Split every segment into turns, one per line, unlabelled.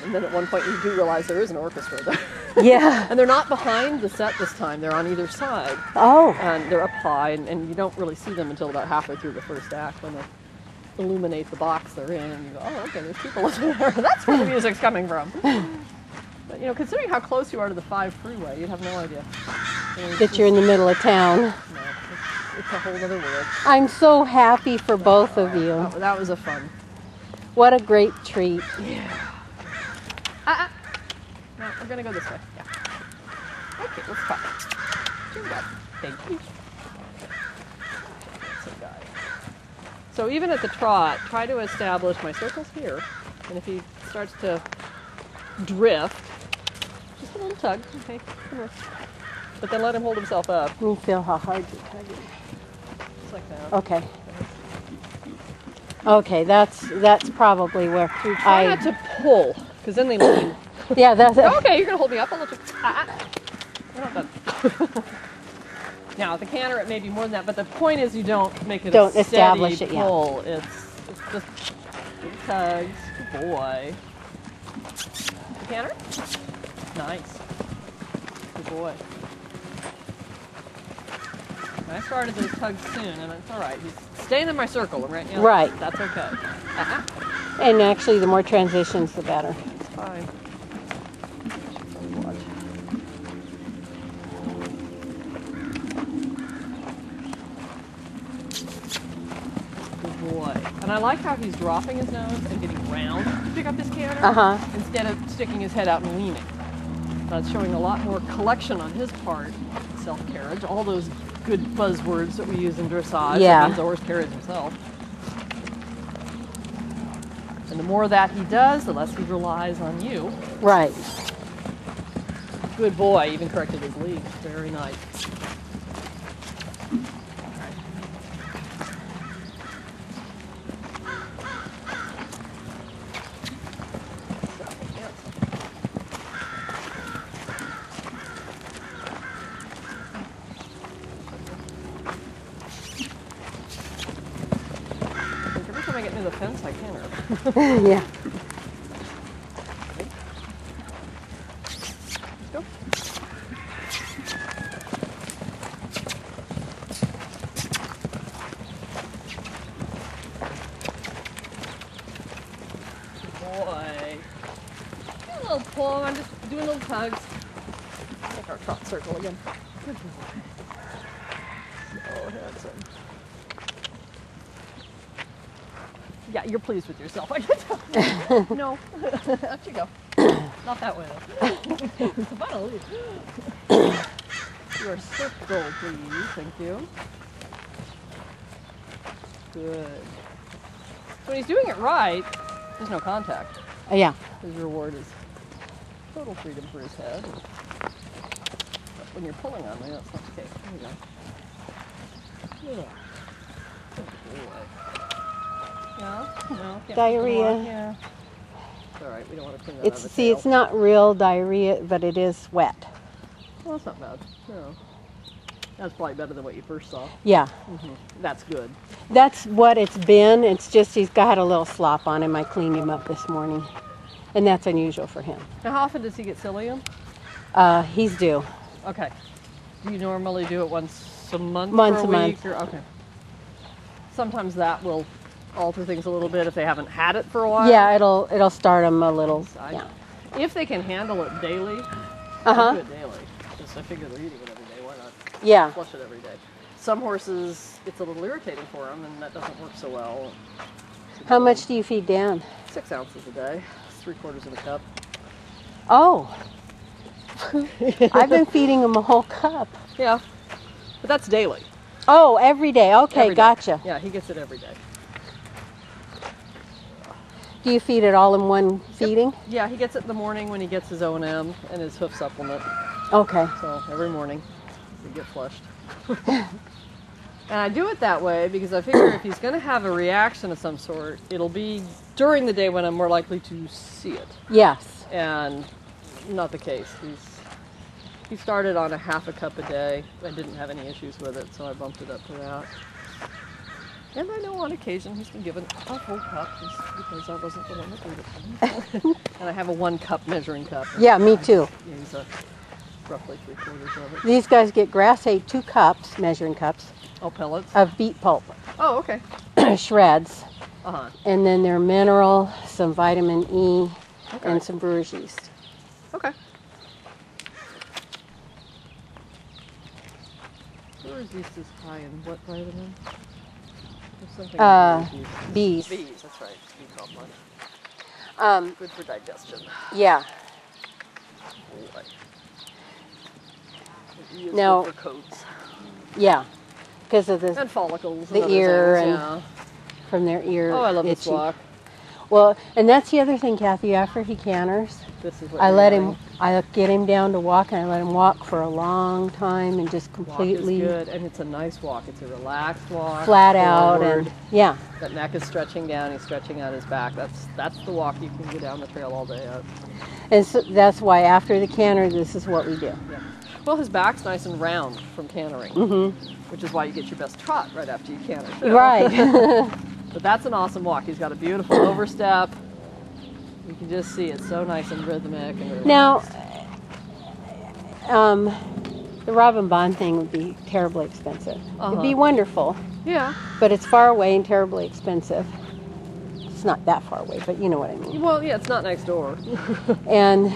And then at one point you do realize there is an orchestra there.
Yeah.
And they're not behind the set this time, they're on either side.
Oh.
And they're up high, and you don't really see them until about halfway through the first act when they illuminate the box they're in, and you go, oh, okay, there's people in there. That's where the music's coming from. But, you know, considering how close you are to the 5 freeway, you'd have no idea.
That you're in the middle of town.
No, it's a whole other world.
I'm so happy for both of you.
That was a fun.
What a great treat.
Yeah. No, we're going to go this way. Yeah. Okay, let's talk. Thank you. So even at the trot, try to establish my circle's here. And if he starts to drift, just a little tug. Okay, come here. But then let him hold himself up.
Let me feel how hard you're tugging.
Just like that.
Okay. Okay, that's probably where
Try not to pull, because then they lean.
Yeah, that's it.
Okay, you're going to hold me up. I'll let you. We're not done. Now, the canter, it may be more than that, but the point is you don't make it a
establish
steady
it, yeah.
pull. It's just big tugs. Good boy. The canter? Nice. Good boy. I started those tugs soon, and it's all right. He's staying in my circle right now.
Right.
That's okay.
And actually, the more transitions, the better.
It's fine. And I like how he's dropping his nose and getting round to pick up his canter instead of sticking his head out and leaning. That's showing a lot more collection on his part. Self-carriage, all those good buzzwords that we use in dressage.
Yeah.
That means the horse carries himself. And the more that he does, the less he relies on you.
Right.
Good boy, even corrected his lead. Very nice. The fence, I can't.
Yeah.
Let's go. Boy. Get a little pull. I'm just doing little tugs. Make our trot circle again. Good boy. So handsome. Yeah, you're pleased with yourself. I can tell. No. Out you go. Not that way, though. Finally. Your circle, please. Thank you. Good. So when he's doing it right, there's no contact.
Yeah.
His reward is total freedom for his head. But when you're pulling on me, that's not the case. There you go. Yeah. Good boy. No,
diarrhea.
Yeah. It's all right. We don't want to clean that out of the
See,
tail.
it's not real diarrhea, but it is wet.
Well, it's not bad. No. That's probably better than what you first saw.
Yeah.
That's good.
That's what it's been. It's just he's got a little slop on him. I cleaned him up this morning. And that's unusual for him.
Now, how often does he get cilium?
He's due.
Okay. Do you normally do it once a month?
Once
or
a month.
Or, okay. Sometimes that will alter things a little bit if they haven't had it for a while.
Yeah, it'll start them a little. Yeah.
If they can handle it daily, do it daily. Just I figure they're eating it every day. Why not?
Yeah.
Flush it every day. Some horses, it's a little irritating for them, and that doesn't work so well.
How much do you feed Dan?
6 ounces a day, 3/4 of a cup.
Oh. I've been feeding him a whole cup.
Yeah, but that's daily.
Oh, every day. Okay,
Every day.
gotcha.
Yeah, he gets it every day.
Do you feed it all in one feeding?
Yep. Yeah, he gets it in the morning when he gets his O&M and his hoof supplement.
Okay.
So every morning we get flushed. And I do it that way because I figure if he's going to have a reaction of some sort, it'll be during the day when I'm more likely to see it.
Yes.
And not the case. He started on a half a cup a day. I didn't have any issues with it, so I bumped it up to that. And I know on occasion he's been given a full cup just because I wasn't the one that did it. And I have a 1 cup measuring cup.
Yeah, me too.
Use roughly 3/4 of it.
These guys get grass hay 2 cups, measuring cups,
Oh, pellets?
of beet pulp,
Oh, okay.
shreds,
Uh-huh.
and then their mineral, some vitamin E,
Okay.
and some brewer's yeast.
Okay. Brewer's yeast is high in what vitamin? There's something in brewer's yeast.
Bees.
Bees, that's right. Bee complex. Good for digestion.
Yeah.
Boy. E is
Now-
good for coats.
Yeah, because of the
And follicles.
the
and other
ear
things,
and
yeah.
from their ear.
Oh, I love this
itchy.
walk.
Well, and that's the other thing, Kathy. After he canters,
This is what
I
you're
let
wanting.
him. I get him down to walk, and I let him walk for a long time, and just
Walk
completely
is good, and it's a nice walk. It's a relaxed walk.
flat out,
forward.
and yeah,
That neck is stretching down. He's stretching out his back. That's the walk you can go down the trail all day at.
and so that's why after the canter, this is what we do.
Yeah. Well, his back's nice and round from cantering, which is why you get your best trot right after you canter. too.
Right.
But that's an awesome walk. He's got a beautiful overstep. You can just see it's so nice and rhythmic. And
Now, the Robin Bond thing would be terribly expensive. It'd be wonderful,
yeah.
but it's far away and terribly expensive. It's not that far away, but you know what I mean.
Well, yeah, it's not next door.
And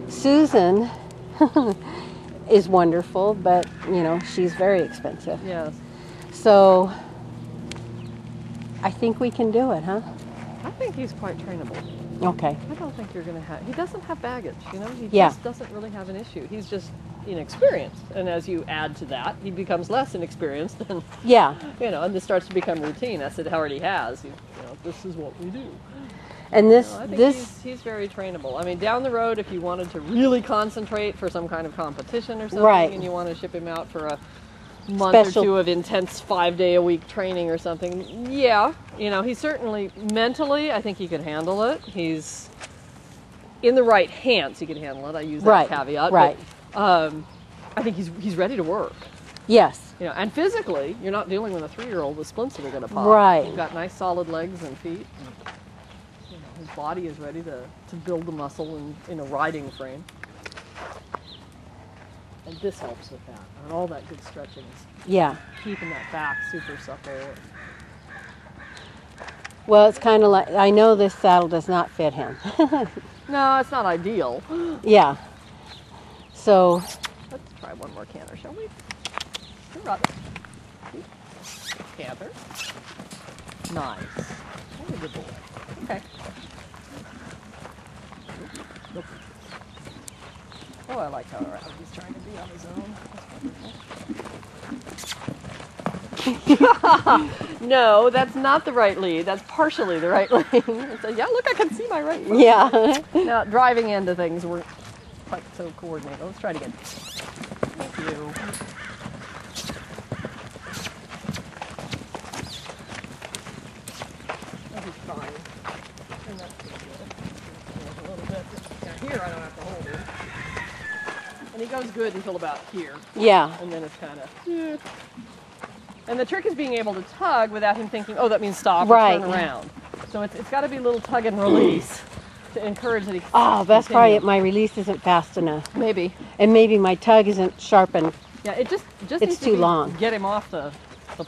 Susan is wonderful, but you know, she's very expensive.
Yes.
So I think we can do it, huh?
I think he's quite trainable.
Okay.
I don't think you're going to have. He doesn't have baggage, you know. He
Yeah.
just doesn't really have an issue. He's just inexperienced, and as you add to that, he becomes less inexperienced, and
Yeah.
you know, and this starts to become routine. As it already has. You know, this is what we do.
And this
I think
this
he's very trainable. I mean, down the road, if you wanted to really concentrate for some kind of competition or something,
Right.
and you want to ship him out for a month
Special-
or 2 of intense 5-day-a-week training or something, yeah, you know, he's certainly mentally, I think he could handle it. He's in the right hands, he could handle it. I use that
Right,
caveat.
right.
But, I think he's ready to work.
yes.
You know, and physically, you're not dealing with a 3-year-old with splints that are going to pop.
Right.
You've got nice solid legs and feet. And, you know, his body is ready to build the muscle in a riding frame. And this helps with that. And all that good stretching is
Yeah.
keeping that back super supple.
Well, it's kind of like I know this saddle does not fit him.
No, it's not ideal.
Yeah. So
Let's try one more canter, shall we? Good run. Canter. Nice. Very good boy. Okay. Nope. Oh, I like how he's trying to be on his own. No, that's not the right lead. That's partially the right lead. So, yeah, look, I can see my right foot.
yeah.
Now, driving into things weren't quite so coordinated. Let's try it again. Thank you. Oh, he's fine. And that's pretty good. A little bit. Now here I don't have to hold him. And he goes good until about here.
Yeah.
And then it's kind of... And the trick is being able to tug without him thinking, oh, that means stop or
Right.
turn around. So it's got to be a little tug and release to encourage that he can
Oh, that's
continue.
probably my release isn't fast enough,
Maybe.
and maybe my tug isn't sharpened.
Yeah, it just
It's
needs to
too
be-
long.
Get him off the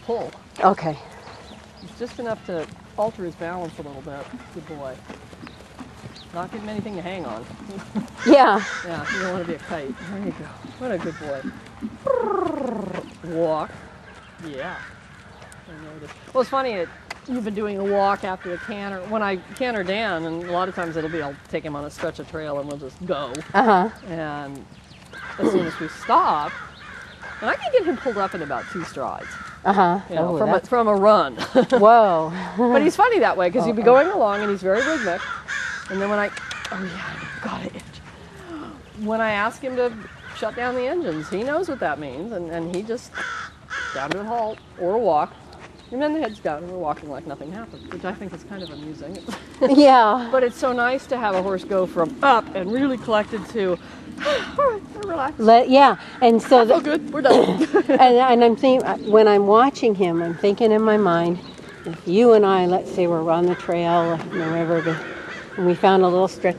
pull.
Okay.
It's just enough to alter his balance a little bit. Good boy. Not giving him anything to hang on.
Yeah.
Yeah, you don't want to be a kite. There you go. What a good boy. Walk. Yeah. I noticed. Well, it's funny. You've been doing a walk after a canter. When I canter Dan, and a lot of times it'll be I'll take him on a stretch of trail and we'll just go.
Uh huh.
And as soon as we stop, and I can get him pulled up in about 2 strides.
Uh huh.
You know,
Oh,
from a run.
whoa.
But he's funny that way because you'll be going along and he's very rhythmic. And then when oh yeah, got it. When I ask him to shut down the engines, he knows what that means, and he just down to a halt or a walk. And then the head's down and we're walking like nothing happened, which I think is kind of amusing.
Yeah.
But it's so nice to have a horse go from up and really collected to, all right, we're relaxed.
Yeah. And so
Oh, good, we're done.
and I'm thinking when I'm watching him, I'm thinking in my mind, if you and I, let's say, were on the trail in the river, and we found a little stretch